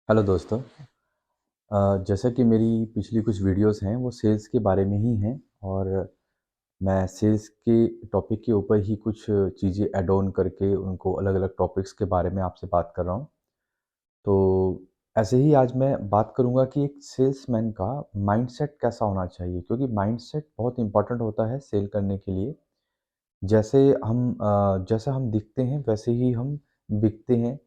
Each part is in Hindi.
हेलो दोस्तों। जैसा कि मेरी पिछली कुछ वीडियोस हैं वो सेल्स के बारे में ही हैं और मैं सेल्स के टॉपिक के ऊपर ही कुछ चीज़ें ऐड ऑन करके उनको अलग-अलग टॉपिक्स के बारे में आपसे बात कर रहा हूँ। तो ऐसे ही आज मैं बात करूँगा कि एक सेल्समैन का माइंडसेट कैसा होना चाहिए, क्योंकि माइंडसेट बहुत इम्पोर्टेंट होता है सेल करने के लिए। जैसे हम दिखते हैं वैसे ही हम बिकते हैं,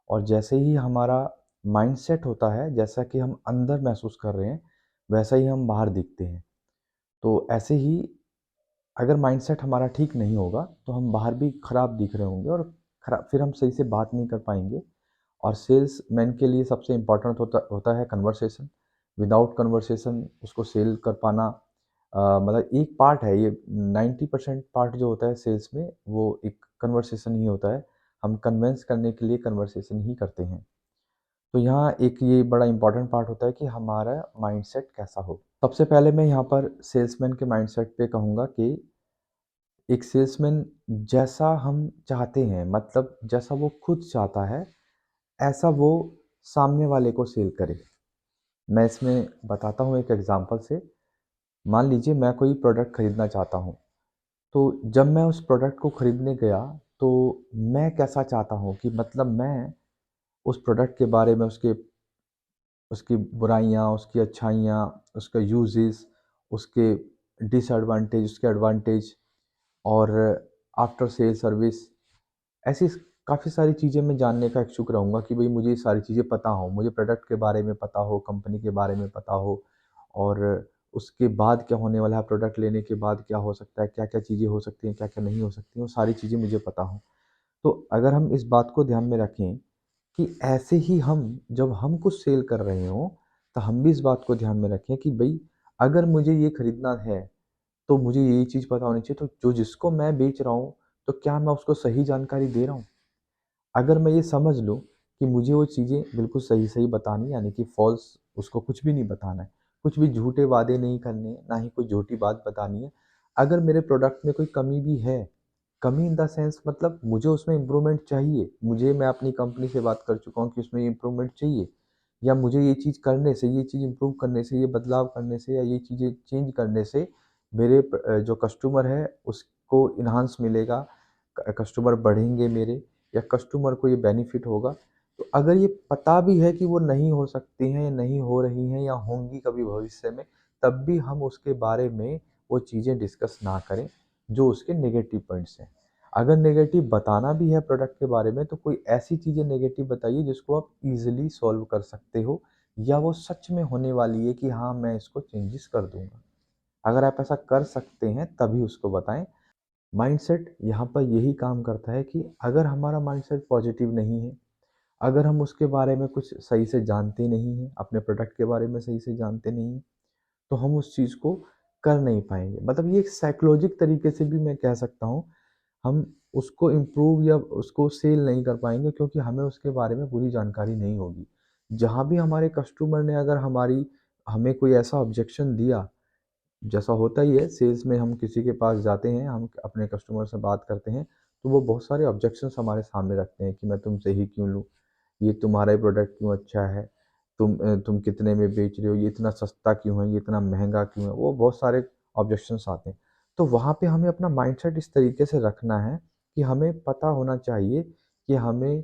और जैसे ही हमारा माइंडसेट होता है, जैसा कि हम अंदर महसूस कर रहे हैं, वैसा ही हम बाहर दिखते हैं। तो ऐसे ही अगर माइंडसेट हमारा ठीक नहीं होगा, तो हम बाहर भी खराब दिख रहे होंगे और फिर हम सही से बात नहीं कर पाएँगे। और सेल्समैन के लिए सबसे इम्पोर्टेंट होता होता है कन्वर्सेशन। विदाउट कन्वर्सेशन उसको सेल कर पाना मतलब एक पार्ट है ये। 90% पार्ट जो होता है सेल्स में, वो एक कन्वर्सेशन ही होता है। हम कन्विंस करने के लिए कन्वर्सेशन ही करते हैं। तो यहाँ एक ये बड़ा इम्पोर्टेंट पार्ट होता है कि हमारा माइंडसेट कैसा हो। सबसे पहले मैं यहाँ पर सेल्समैन के माइंडसेट पे कहूँगा कि एक सेल्समैन जैसा हम चाहते हैं, मतलब जैसा वो खुद चाहता है, ऐसा वो सामने वाले को सेल करे। मैं इसमें बताता हूँ एक एग्ज़ाम्पल से। मान लीजिए मैं कोई प्रोडक्ट खरीदना चाहता हूँ, तो जब मैं उस प्रोडक्ट को खरीदने गया, तो मैं कैसा चाहता हूँ कि मतलब मैं उस प्रोडक्ट के बारे में, उसके उसकी बुराइयाँ, उसकी अच्छाइयाँ, उसका यूज़ेज़, उसके डिसएडवांटेज, उसके एडवांटेज और आफ्टर सेल सर्विस, ऐसी काफ़ी सारी चीज़ें मैं जानने का इच्छुक रहूँगा कि भई मुझे ये सारी चीज़ें पता हों, मुझे प्रोडक्ट के बारे में पता हो, कंपनी के बारे में पता हो, और उसके बाद क्या होने वाला है, प्रोडक्ट लेने के बाद क्या हो सकता है, क्या-क्या चीज़ें हो सकती हैं, क्या-क्या नहीं हो सकती हैं, वो सारी चीज़ें मुझे पता हों। तो अगर हम इस बात को ध्यान में रखें कि ऐसे ही हम जब हम कुछ सेल कर रहे हों, तो हम भी इस बात को ध्यान में रखें कि भई अगर मुझे ये खरीदना है, तो मुझे ये चीज़ पता होनी चाहिए। तो जो जिसको मैं बेच रहा हूँ, तो क्या मैं उसको सही जानकारी दे रहा हूँ? अगर मैं ये समझ लूँ कि मुझे वो चीज़ें बिल्कुल सही-सही बतानी, यानी कि फ़ॉल्स उसको कुछ भी नहीं बताना है, कुछ भी झूठे वादे नहीं करने हैं, ना ही कोई झूठी बात बतानी है। अगर मेरे प्रोडक्ट में कोई कमी भी है, कमी इन द सेंस मतलब मुझे उसमें इम्प्रूवमेंट चाहिए, मैं अपनी कंपनी से बात कर चुका हूँ कि उसमें इम्प्रूवमेंट चाहिए, या मुझे ये चीज़ करने से, ये चीज़ इम्प्रूव करने से, ये बदलाव करने से, या ये चीज़ें चेंज करने से मेरे जो कस्टमर है उसको एनहांस मिलेगा, कस्टमर बढ़ेंगे मेरे, या कस्टमर को ये बेनिफिट होगा। तो अगर ये पता भी है कि वो नहीं हो सकती हैं, या नहीं हो रही हैं, या होंगी कभी भविष्य में, तब भी हम उसके बारे में वो चीज़ें डिस्कस ना करें जो उसके नेगेटिव पॉइंट्स हैं। अगर नेगेटिव बताना भी है प्रोडक्ट के बारे में, तो कोई ऐसी चीज़ें नेगेटिव बताइए जिसको आप ईज़िली सॉल्व कर सकते हो, या वो सच में होने वाली है कि हाँ, मैं इसको चेंजेस कर दूँगा। अगर आप ऐसा कर सकते हैं तभी उसको बताएँ। माइंडसेट यहाँ पर यही काम करता है कि अगर हमारा माइंडसेट पॉजिटिव नहीं है, अगर हम उसके बारे में कुछ सही से जानते नहीं हैं, अपने प्रोडक्ट के बारे में सही से जानते नहीं हैं, तो हम उस चीज़ को कर नहीं पाएँगे। मतलब ये एक साइकोलॉजिक तरीके से भी मैं कह सकता हूँ, हम उसको इम्प्रूव या उसको सेल नहीं कर पाएँगे, क्योंकि हमें उसके बारे में पूरी जानकारी नहीं होगी। जहाँ भी हमारे कस्टमर ने अगर हमें कोई ऐसा ऑब्जेक्शन दिया, जैसा होता ही है सेल्स में, हम किसी के पास जाते हैं, हम अपने कस्टमर से बात करते हैं, तो वो बहुत सारे ऑब्जेक्शंस हमारे सामने रखते हैं कि मैं तुमसे ही क्यों लूँ? ये तुम्हारा ही प्रोडक्ट क्यों अच्छा है? तुम कितने में बेच रहे हो? ये इतना सस्ता क्यों है? ये इतना महँगा क्यों है? वो बहुत सारे ऑब्जेक्शंस आते हैं। तो वहाँ पे हमें अपना माइंडसेट इस तरीके से रखना है कि हमें पता होना चाहिए कि हमें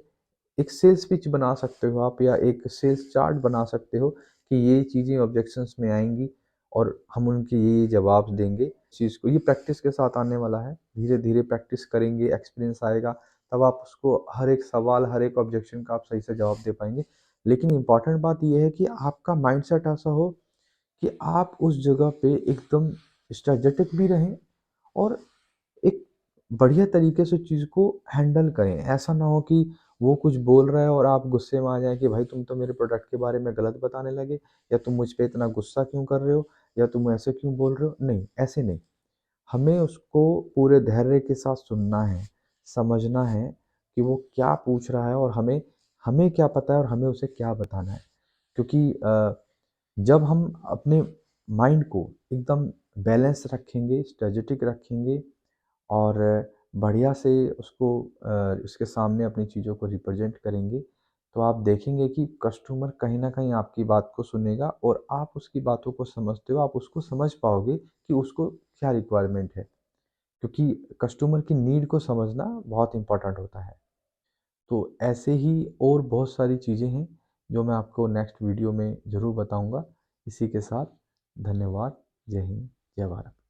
एक सेल्स पिच बना सकते हो आप, या एक सेल्स चार्ट बना सकते हो कि ये चीज़ें ऑब्जेक्शंस में आएँगी और हम उनके ये जवाब देंगे। इस चीज़ को ये प्रैक्टिस के साथ आने वाला है। धीरे-धीरे प्रैक्टिस करेंगे, एक्सपीरियंस आएगा, तब आप उसको हर एक सवाल, हर एक ऑब्जेक्शन का आप सही से जवाब दे पाएँगे। लेकिन इम्पोर्टेंट बात ये है कि आपका माइंडसेट ऐसा हो कि आप उस जगह पे एकदम स्ट्रैटेजिक भी रहें, और एक बढ़िया तरीके से चीज़ को हैंडल करें। ऐसा ना हो कि वो कुछ बोल रहा है और आप गुस्से में आ जाएँ कि भाई तुम तो मेरे प्रोडक्ट के बारे में गलत बताने लगे, या तुम मुझ पे इतना गुस्सा क्यों कर रहे हो, या तुम ऐसे क्यों बोल रहे हो? नहीं, ऐसे नहीं। हमें उसको पूरे धैर्य के साथ सुनना है, समझना है कि वो क्या पूछ रहा है, और हमें हमें क्या पता है और हमें उसे क्या बताना है। क्योंकि जब हम अपने माइंड को एकदम बैलेंस रखेंगे, स्ट्रेटेजिक रखेंगे, और बढ़िया से उसको उसके सामने अपनी चीज़ों को रिप्रेज़ेंट करेंगे, तो आप देखेंगे कि कस्टमर कहीं न कहीं आपकी बात को सुनेगा और आप उसकी बातों को समझते हो, आप उसको समझ पाओगे कि उसको क्या रिक्वायरमेंट है। क्योंकि कस्टमर की नीड को समझना बहुत इम्पोर्टेंट होता है। तो ऐसे ही और बहुत सारी चीज़ें हैं जो मैं आपको नेक्स्ट वीडियो में ज़रूर बताऊँगा। इसी के साथ धन्यवाद। जय हिंद, जय भारत।